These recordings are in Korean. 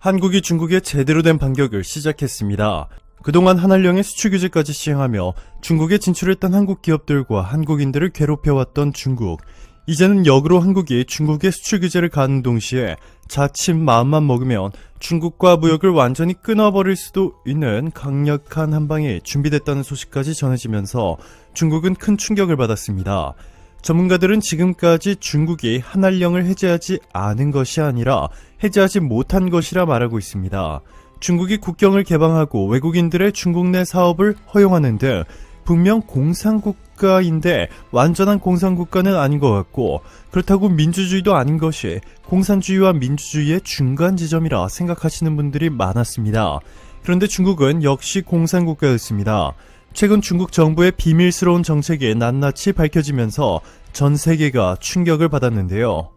한국이 중국에 제대로 된 반격을 시작했습니다. 그동안 한한령의 수출 규제까지 시행하며 중국에 진출했던 한국 기업들과 한국인들을 괴롭혀왔던 중국. 이제는 역으로 한국이 중국의 수출 규제를 가는 동시에 자칫 마음만 먹으면 중국과 무역을 완전히 끊어버릴 수도 있는 강력한 한방이 준비됐다는 소식까지 전해지면서 중국은 큰 충격을 받았습니다. 전문가들은 지금까지 중국이 한한령을 해제하지 않은 것이 아니라 해제하지 못한 것이라 말하고 있습니다. 중국이 국경을 개방하고 외국인들의 중국 내 사업을 허용하는 등 분명 공산국가인데 완전한 공산국가는 아닌 것 같고, 그렇다고 민주주의도 아닌 것이 공산주의와 민주주의의 중간 지점이라 생각하시는 분들이 많았습니다. 그런데 중국은 역시 공산국가였습니다. 최근 중국 정부의 비밀스러운 정책이 낱낱이 밝혀지면서 전 세계가 충격을 받았는데요.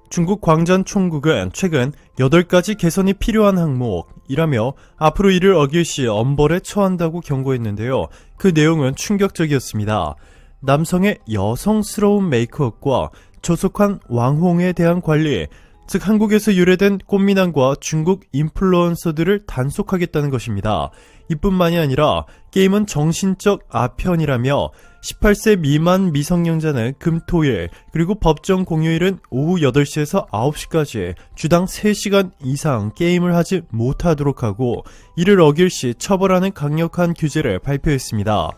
중국 광전 총국은 최근 8가지 개선이 필요한 항목이라며 앞으로 이를 어길 시 엄벌에 처한다고 경고했는데요. 그 내용은 충격적이었습니다. 남성의 여성스러운 메이크업과 조속한 왕홍에 대한 관리, 즉 한국에서 유래된 꽃미남과 중국 인플루언서들을 단속하겠다는 것입니다. 이뿐만이 아니라 게임은 정신적 아편이라며 18세 미만 미성년자는 금, 토, 일, 그리고 법정 공휴일은 오후 8시에서 9시까지 주당 3시간 이상 게임을 하지 못하도록 하고, 이를 어길 시 처벌하는 강력한 규제를 발표했습니다.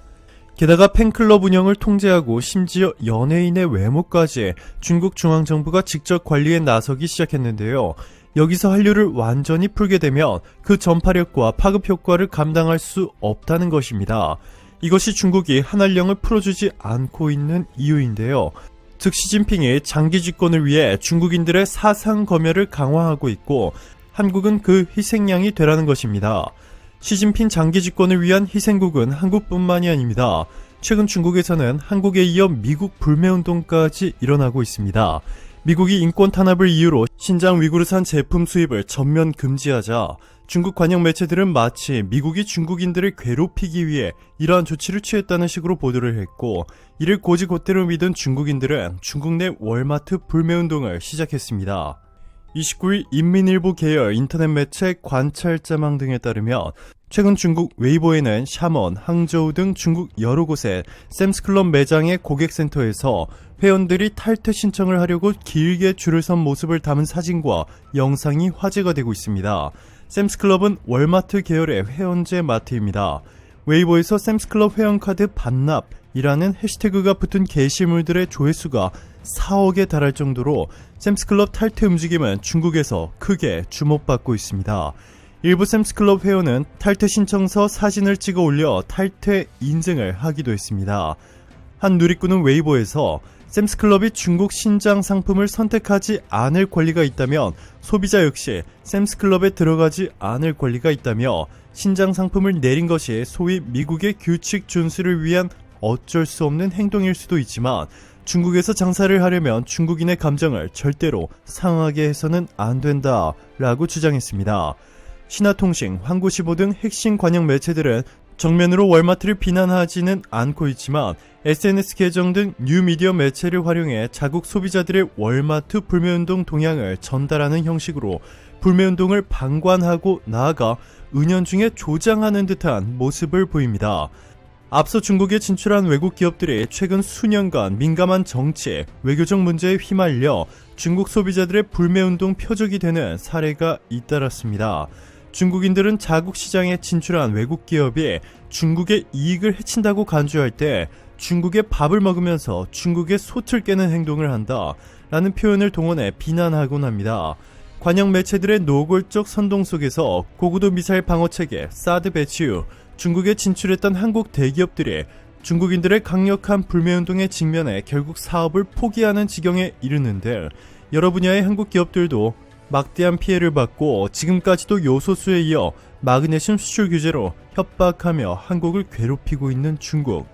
게다가 팬클럽 운영을 통제하고 심지어 연예인의 외모까지 중국 중앙정부가 직접 관리에 나서기 시작했는데요. 여기서 한류를 완전히 풀게 되면 그 전파력과 파급 효과를 감당할 수 없다는 것입니다. 이것이 중국이 한한령을 풀어주지 않고 있는 이유인데요. 즉 시진핑이 장기 집권을 위해 중국인들의 사상 검열을 강화하고 있고, 한국은 그 희생양이 되라는 것입니다. 시진핑 장기 집권을 위한 희생국은 한국뿐만이 아닙니다. 최근 중국에서는 한국에 이어 미국 불매운동까지 일어나고 있습니다. 미국이 인권 탄압을 이유로 신장 위구르산 제품 수입을 전면 금지하자 중국 관영 매체들은 마치 미국이 중국인들을 괴롭히기 위해 이러한 조치를 취했다는 식으로 보도를 했고, 이를 고지고대로 믿은 중국인들은 중국 내 월마트 불매운동을 시작했습니다. 29일 인민일보 계열 인터넷 매체 관찰자망 등에 따르면 최근 중국 웨이보에는 샤먼, 항저우 등 중국 여러 곳의 샘스클럽 매장의 고객센터에서 회원들이 탈퇴 신청을 하려고 길게 줄을 선 모습을 담은 사진과 영상이 화제가 되고 있습니다. 샘스클럽은 월마트 계열의 회원제 마트입니다. 웨이보에서 샘스클럽 회원카드 반납이라는 해시태그가 붙은 게시물들의 조회수가 4억에 달할 정도로 샘스클럽 탈퇴 움직임은 중국에서 크게 주목받고 있습니다. 일부 샘스클럽 회원은 탈퇴 신청서 사진을 찍어 올려 탈퇴 인증을 하기도 했습니다. 한 누리꾼은 웨이보에서 샘스클럽이 중국 신장 상품을 선택하지 않을 권리가 있다면 소비자 역시 샘스클럽에 들어가지 않을 권리가 있다며, 신장 상품을 내린 것이 소위 미국의 규칙 준수를 위한 어쩔 수 없는 행동일 수도 있지만 중국에서 장사를 하려면 중국인의 감정을 절대로 상하게 해서는 안 된다 라고 주장했습니다. 신화통신, 환구시보 등 핵심 관영 매체들은 정면으로 월마트를 비난하지는 않고 있지만 SNS 계정 등 뉴미디어 매체를 활용해 자국 소비자들의 월마트 불매운동 동향을 전달하는 형식으로 불매운동을 방관하고 나아가 은연중에 조장하는 듯한 모습을 보입니다. 앞서 중국에 진출한 외국 기업들이 최근 수년간 민감한 정치, 외교적 문제에 휘말려 중국 소비자들의 불매운동 표적이 되는 사례가 잇따랐습니다. 중국인들은 자국 시장에 진출한 외국 기업이 중국의 이익을 해친다고 간주할 때 중국의 밥을 먹으면서 중국의 솥을 깨는 행동을 한다 라는 표현을 동원해 비난하곤 합니다. 관영 매체들의 노골적 선동 속에서 고고도 미사일 방어체계 사드 배치 후 중국에 진출했던 한국 대기업들이 중국인들의 강력한 불매운동에 직면해 결국 사업을 포기하는 지경에 이르는데, 여러 분야의 한국 기업들도 막대한 피해를 받고 지금까지도 요소수에 이어 마그네슘 수출 규제로 협박하며 한국을 괴롭히고 있는 중국.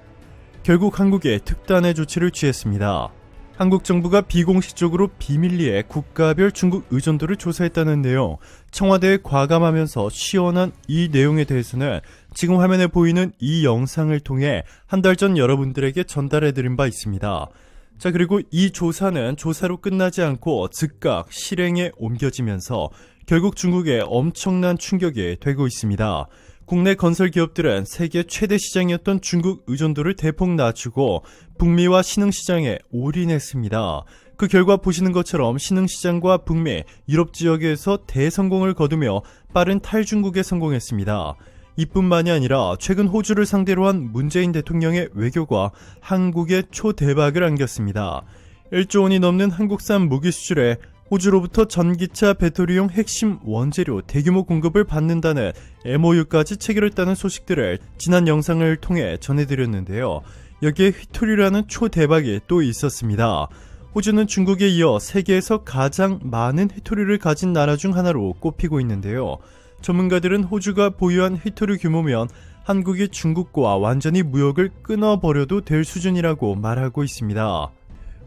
결국 한국에 특단의 조치를 취했습니다. 한국 정부가 비공식적으로 비밀리에 국가별 중국 의존도를 조사했다는데요. 청와대에 과감하면서 시원한 이 내용에 대해서는 지금 화면에 보이는 이 영상을 통해 한 달 전 여러분들에게 전달해드린 바 있습니다. 자, 그리고 이 조사는 조사로 끝나지 않고 즉각 실행에 옮겨지면서 결국 중국에 엄청난 충격이 되고 있습니다. 국내 건설 기업들은 세계 최대 시장이었던 중국 의존도를 대폭 낮추고 북미와 신흥시장에 올인했습니다. 그 결과 보시는 것처럼 신흥시장과 북미, 유럽 지역에서 대성공을 거두며 빠른 탈중국에 성공했습니다. 이뿐만이 아니라 최근 호주를 상대로 한 문재인 대통령의 외교가 한국에 초대박을 안겼습니다. 1조 원이 넘는 한국산 무기 수출에 호주로부터 전기차 배터리용 핵심 원재료 대규모 공급을 받는다는 MOU까지 체결했다는 소식들을 지난 영상을 통해 전해드렸는데요. 여기에 휘토류라는 초대박이 또 있었습니다. 호주는 중국에 이어 세계에서 가장 많은 휘토류를 가진 나라 중 하나로 꼽히고 있는데요. 전문가들은 호주가 보유한 휘토류 규모면 한국이 중국과 완전히 무역을 끊어버려도 될 수준이라고 말하고 있습니다.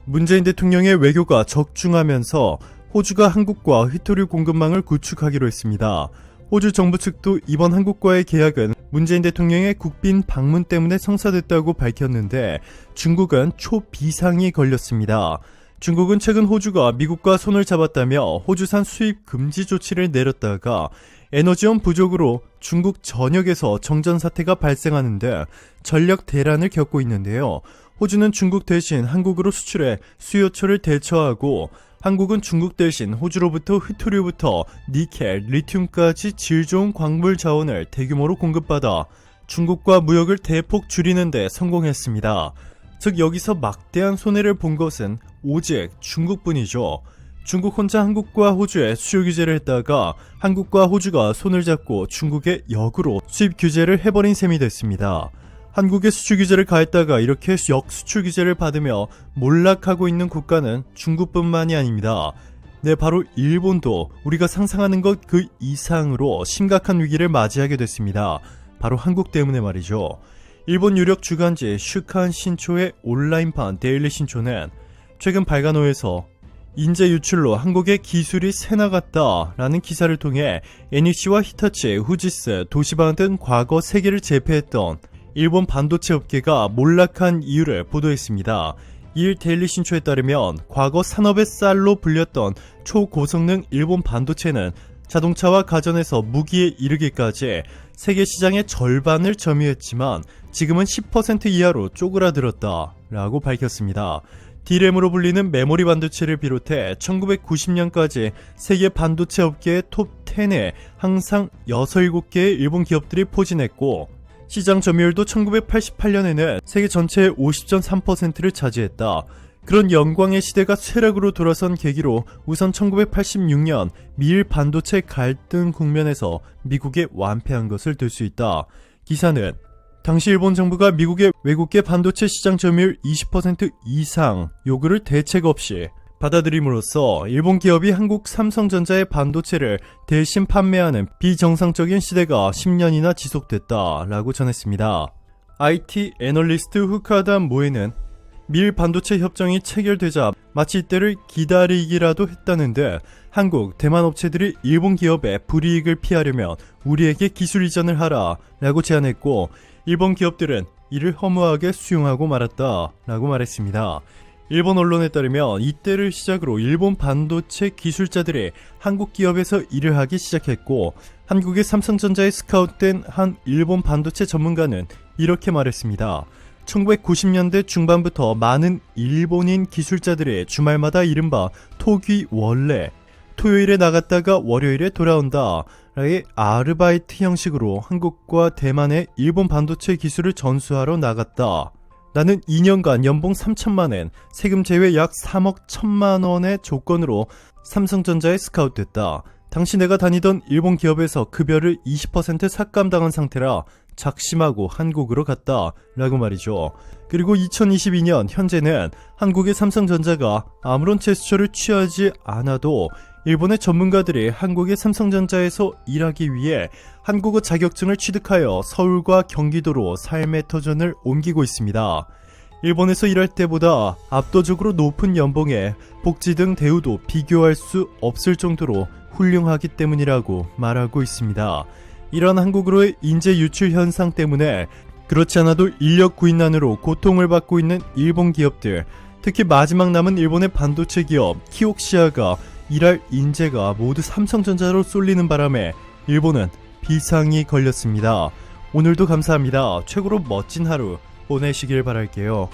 문재인 대통령의 외교가 적중하면서 호주가 한국과 휘토류 공급망을 구축하기로 했습니다. 호주 정부 측도 이번 한국과의 계약은 문재인 대통령의 국빈 방문 때문에 성사됐다고 밝혔는데 중국은 초비상이 걸렸습니다. 중국은 최근 호주가 미국과 손을 잡았다며 호주산 수입 금지 조치를 내렸다가 에너지원 부족으로 중국 전역에서 정전 사태가 발생하는 등 전력 대란을 겪고 있는데요. 호주는 중국 대신 한국으로 수출해 수요처를 대처하고 한국은 중국 대신 호주로부터 휘토류부터 니켈, 리튬까지 질 좋은 광물 자원을 대규모로 공급받아 중국과 무역을 대폭 줄이는 데 성공했습니다. 즉 여기서 막대한 손해를 본 것은 오직 중국뿐이죠. 중국 혼자 한국과 호주에 수출 규제를 했다가 한국과 호주가 손을 잡고 중국에 역으로 수입 규제를 해버린 셈이 됐습니다. 한국에 수출 규제를 가했다가 이렇게 역수출 규제를 받으며 몰락하고 있는 국가는 중국뿐만이 아닙니다. 네, 바로 일본도 우리가 상상하는 것 그 이상으로 심각한 위기를 맞이하게 됐습니다. 바로 한국 때문에 말이죠. 일본 유력 주간지 슈칸 신초의 온라인판 데일리 신초는 최근 발간호에서 인재 유출로 한국의 기술이 새나갔다라는 기사를 통해 NEC와 히타치, 후지스, 도시바 등 과거 세계를 제패했던 일본 반도체 업계가 몰락한 이유를 보도했습니다. 이일 데일리 신초에 따르면 과거 산업의 쌀로 불렸던 초고성능 일본 반도체는 자동차와 가전에서 무기에 이르기까지 세계 시장의 절반을 점유했지만 지금은 10% 이하로 쪼그라들었다라고 밝혔습니다. D램으로 불리는 메모리 반도체를 비롯해 1990년까지 세계 반도체 업계의 톱 10에 항상 6, 7개의 일본 기업들이 포진했고 시장 점유율도 1988년에는 세계 전체의 50.3%를 차지했다. 그런 영광의 시대가 쇠락으로 돌아선 계기로 우선 1986년 미일 반도체 갈등 국면에서 미국에 완패한 것을 들 수 있다. 기사는 당시 일본 정부가 미국의 외국계 반도체 시장 점유율 20% 이상 요구를 대책 없이 받아들임으로써 일본 기업이 한국 삼성전자의 반도체를 대신 판매하는 비정상적인 시대가 10년이나 지속됐다라고 전했습니다. IT 애널리스트 후카다 모에는 미일 반도체 협정이 체결되자 마치 이때를 기다리기라도 했다는데 한국, 대만 업체들이 일본 기업의 불이익을 피하려면 우리에게 기술 이전을 하라 라고 제안했고 일본 기업들은 이를 허무하게 수용하고 말았다라고 말했습니다. 일본 언론에 따르면 이때를 시작으로 일본 반도체 기술자들이 한국 기업에서 일을 하기 시작했고 한국의 삼성전자에 스카웃된 한 일본 반도체 전문가는 이렇게 말했습니다. 1990년대 중반부터 많은 일본인 기술자들이 주말마다 이른바 토기 원래 토요일에 나갔다가 월요일에 돌아온다 라의 아르바이트 형식으로 한국과 대만의 일본 반도체 기술을 전수하러 나갔다. 나는 2년간 연봉 3천만엔, 세금 제외 약 3억 1천만 원의 조건으로 삼성전자에 스카웃됐다. 당시 내가 다니던 일본 기업에서 급여를 20% 삭감당한 상태라 작심하고 한국으로 갔다 라고 말이죠. 그리고 2022년 현재는 한국의 삼성전자가 아무런 제스처를 취하지 않아도 일본의 전문가들이 한국의 삼성전자에서 일하기 위해 한국어 자격증을 취득하여 서울과 경기도로 삶의 터전을 옮기고 있습니다. 일본에서 일할 때보다 압도적으로 높은 연봉에 복지 등 대우도 비교할 수 없을 정도로 훌륭하기 때문이라고 말하고 있습니다. 이런 한국으로의 인재 유출 현상 때문에 그렇지 않아도 인력 구인난으로 고통을 받고 있는 일본 기업들, 특히 마지막 남은 일본의 반도체 기업 키옥시아가 일할 인재가 모두 삼성전자로 쏠리는 바람에 일본은 비상이 걸렸습니다. 오늘도 감사합니다. 최고로 멋진 하루 보내시길 바랄게요.